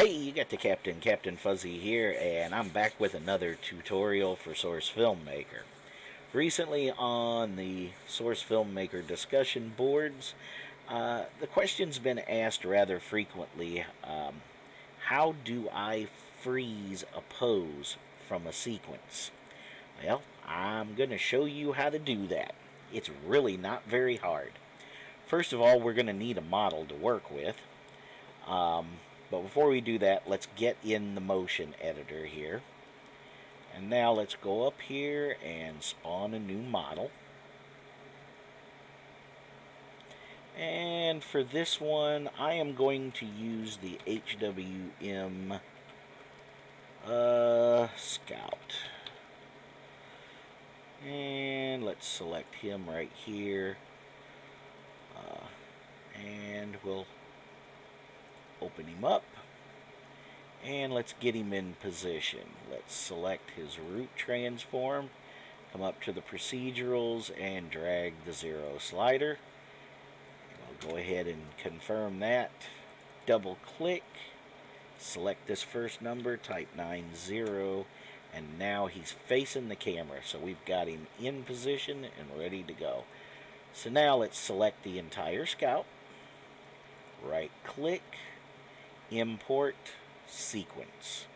Hey, you got the Captain Fuzzy here, and I'm back with another tutorial for Source Filmmaker. Recently on the Source Filmmaker discussion boards, the question's been asked rather frequently, how do I freeze a pose from a sequence? Well, I'm going to show you how to do that. It's really not very hard. First of all, we're going to need a model to work with. But before we do that, let's get in the motion editor here. And now let's go up here and spawn a new model. And for this one, I am going to use the HWM Scout. And let's select him right here. And we'll open him up, and let's get him in position. Let's select his root transform, come up to the procedurals, and drag the 0 slider. We'll go ahead and confirm that. Double click, select this first number, type 90, and now he's facing the camera, so we've got him in position and ready to go. So now let's select the entire scout, right click, import sequence.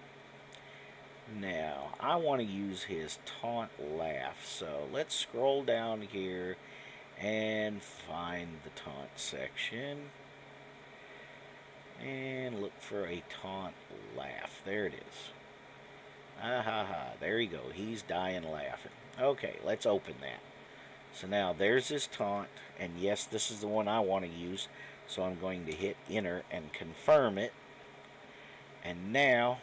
Now I want to use his taunt laugh, so let's scroll down here and find the taunt section and look for a taunt laugh. There it is. There you go. He's dying laughing. Okay, let's open that. So now there's this taunt, and yes, this is the one I want to use, so I'm going to hit enter and confirm it. And now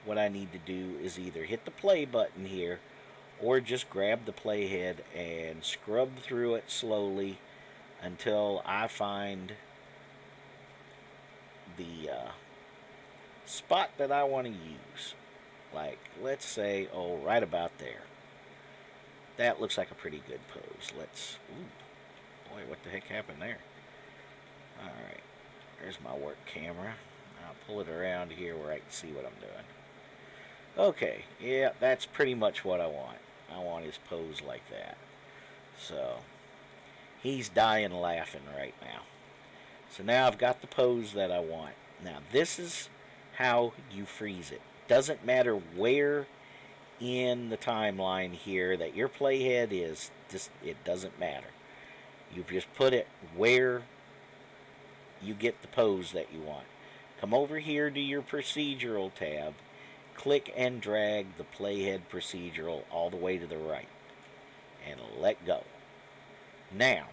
what I need to do is either hit the play button here or just grab the playhead and scrub through it slowly until I find the spot that I want to use. Like, let's say, right about there. That looks like a pretty good pose. Boy, what the heck happened there? Alright, there's my work camera. I'll pull it around here where I can see what I'm doing. Okay, yeah, that's pretty much what I want. I want his pose like that. So, he's dying laughing right now. So now I've got the pose that I want. Now, this is how you freeze it. Doesn't matter where in the timeline here that your playhead is, it doesn't matter. You just put it where you get the pose that you want. Come over here to your procedural tab, click and drag the playhead procedural all the way to the right, and let go. Now,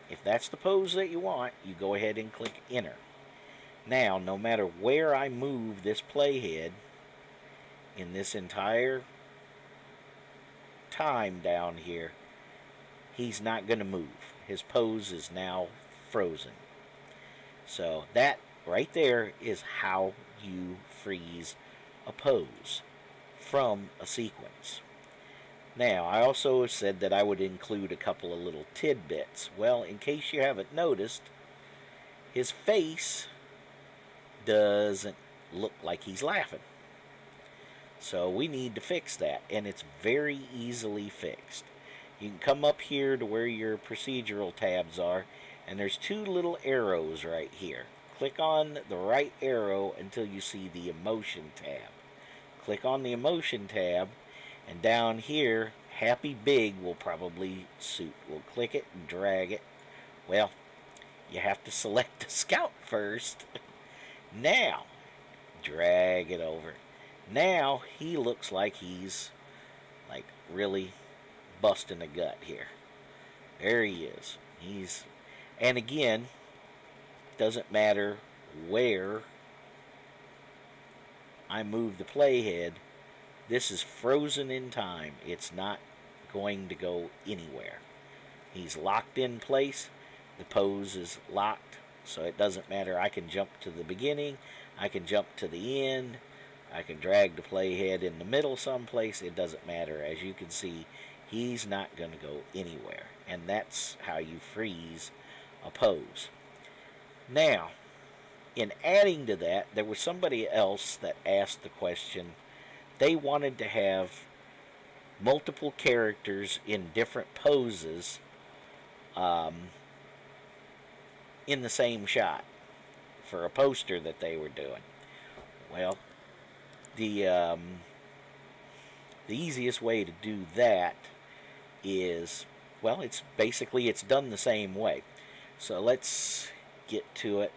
if that's the pose that you want, you go ahead and click enter. Now, no matter where I move this playhead in this entire time down here, he's not going to move. His pose is now frozen. So that right there is how you freeze a pose from a sequence. Now, I also said that I would include a couple of little tidbits. Well, in case you haven't noticed, his face doesn't look like he's laughing. So we need to fix that, and it's very easily fixed. You can come up here to where your procedural tabs are, and there's two little arrows right here. Click on the right arrow until you see the emotion tab. Click on the emotion tab, and down here, Happy Big will probably suit. We'll click it and drag it. Well, you have to select the scout first. Now, drag it over. Now, he looks like he's like really busting a gut here. There he is. And again, doesn't matter where I move the playhead, this is frozen in time. It's not going to go anywhere. He's locked in place. The pose is locked, so it doesn't matter. I can jump to the beginning. I can jump to the end. I can drag the playhead in the middle someplace. It doesn't matter. As you can see, he's not going to go anywhere. And that's how you freeze a pose. Now, in adding to that, there was somebody else that asked the question. They wanted to have multiple characters in different poses um, in the same shot for a poster that they were doing. Well, the um, the easiest way to do that is, well, it's done the same way. So let's get to it.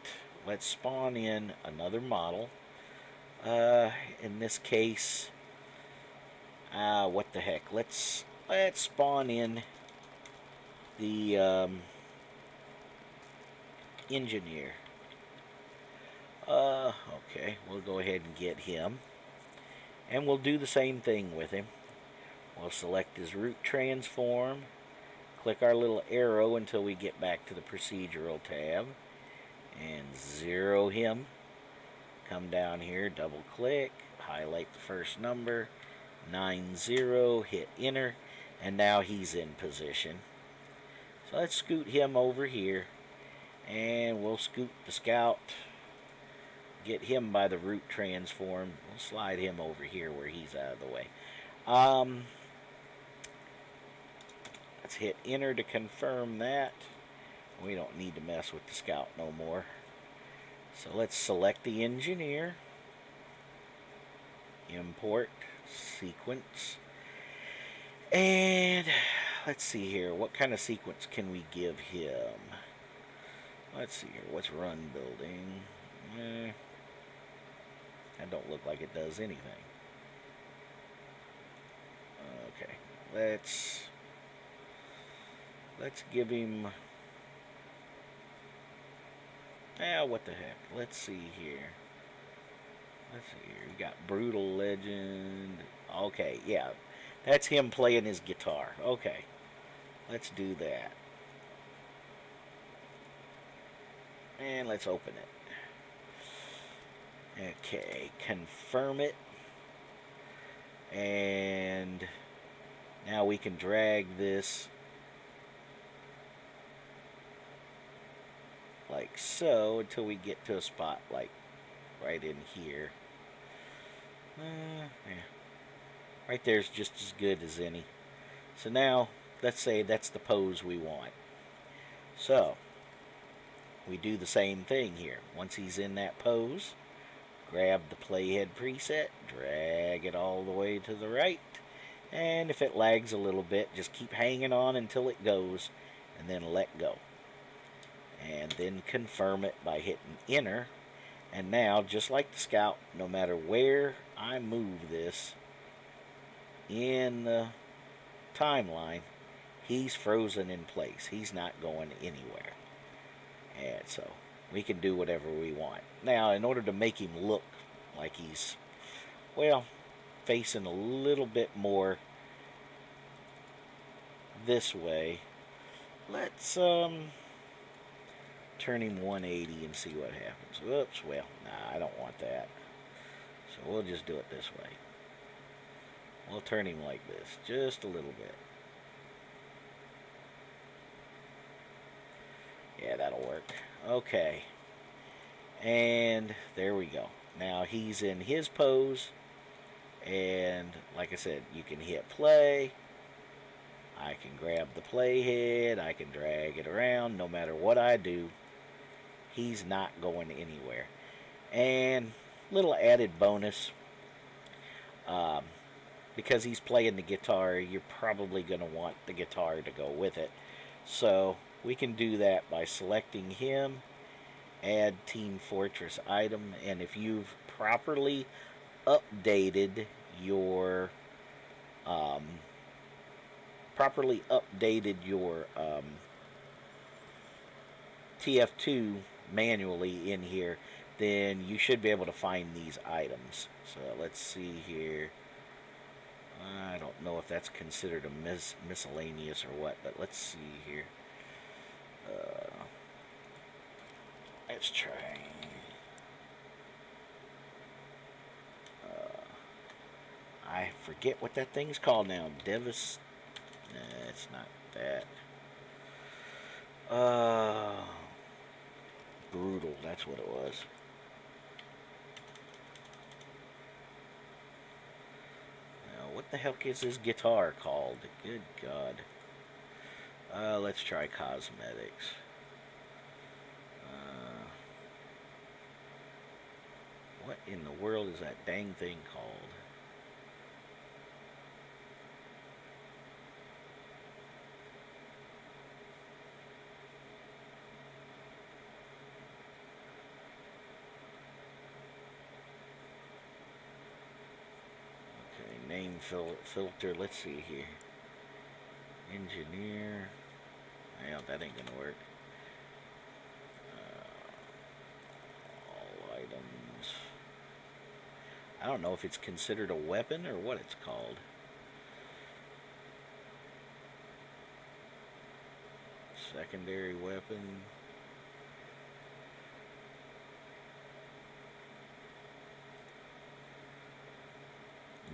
Let's spawn in another model. In this case, what the heck? Let's spawn in the engineer. Okay, we'll go ahead and get him, and we'll do the same thing with him. We'll select his root transform, click our little arrow until we get back to the procedural tab, and zero him. Come down here, double click, highlight the first number, 90, hit enter, and now he's in position. So let's scoot him over here, and we'll scoot the scout, get him by the root transform. We'll slide him over here where he's out of the way. Let's hit enter to confirm that. We don't need to mess with the scout no more. So let's select the engineer, import, sequence, and let's see here, what kind of sequence can we give him? Let's see here, what's run building? That don't look like it does anything. Okay, let's give him, what the heck, let's see here. You got Brutal Legend. Okay, yeah, that's him playing his guitar. Okay, let's do that. And let's open it. Okay, confirm it. And now we can drag this like so until we get to a spot like right in here. Yeah. Right there's just as good as any. So now, let's say that's the pose we want. So, we do the same thing here. Once he's in that pose, grab the playhead preset, drag it all the way to the right, and if it lags a little bit, just keep hanging on until it goes, and then let go. And then confirm it by hitting enter. And now, just like the scout, no matter where I move this in the timeline, he's frozen in place. He's not going anywhere. And so we can do whatever we want. Now, in order to make him look like he's, well, facing a little bit more this way, let's turn him 180 and see what happens. Oops, well, nah, I don't want that. So we'll just do it this way. We'll turn him like this, just a little bit. Yeah, that'll work. Okay. And there we go. Now he's in his pose. And like I said, you can hit play. I can grab the playhead. I can drag it around. No matter what I do, he's not going anywhere. And little added bonus. Because he's playing the guitar, you're probably going to want the guitar to go with it. So we can do that by selecting him, add Team Fortress item, and if you've properly updated your TF2 manually in here, then you should be able to find these items. So let's see here. I don't know if that's considered a miscellaneous or what, but let's see here. Let's try. I forget what that thing's called now. It's not that. Brutal, that's what it was. What the heck is this guitar called? Good God. Let's try cosmetics. What in the world is that dang thing called? Okay, name filter. Let's see here. Engineer. Well, that ain't gonna work. All items. I don't know if it's considered a weapon or what it's called. Secondary weapon.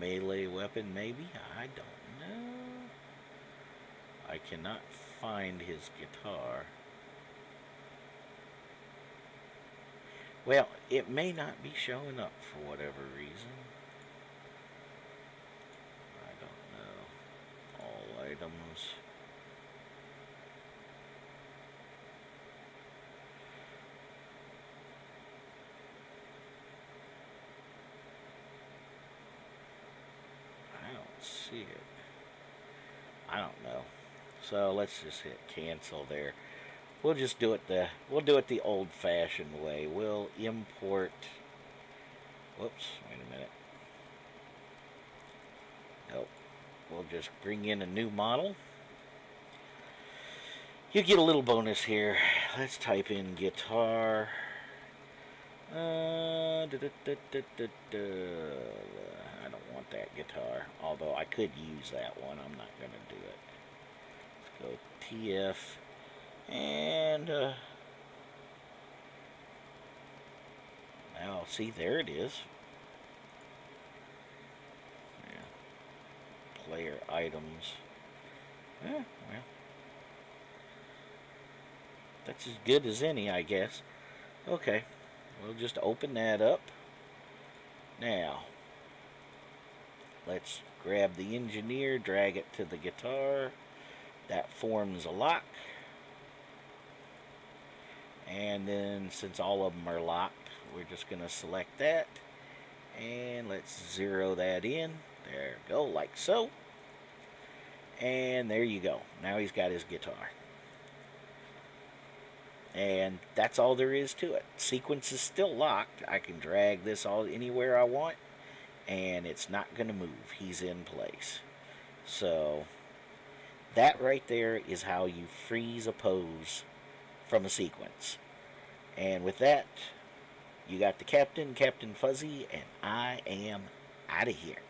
Melee weapon, maybe? I don't know. I cannot find his guitar. Well, it may not be showing up for whatever reason. I don't know. All items. I don't see it. I don't know. So let's just hit cancel there. We'll just do it the old-fashioned way. We'll import. Whoops, wait a minute. Nope. We'll just bring in a new model. You get a little bonus here. Let's type in guitar. I don't want that guitar, although I could use that one. I'm not going to do it. Let's go TF. And now, see, there it is. Yeah. Player items. Well, that's as good as any, I guess. Okay, we'll just open that up. Now, let's grab the engineer, drag it to the guitar. That forms a lock. And then, since all of them are locked, we're just going to select that. And let's zero that in. There we go, like so. And there you go. Now he's got his guitar. And that's all there is to it. Sequence is still locked. I can drag this all anywhere I want. And it's not going to move. He's in place. So, that right there is how you freeze a pose from a sequence. And with that, you got the Captain Fuzzy, and I am out of here.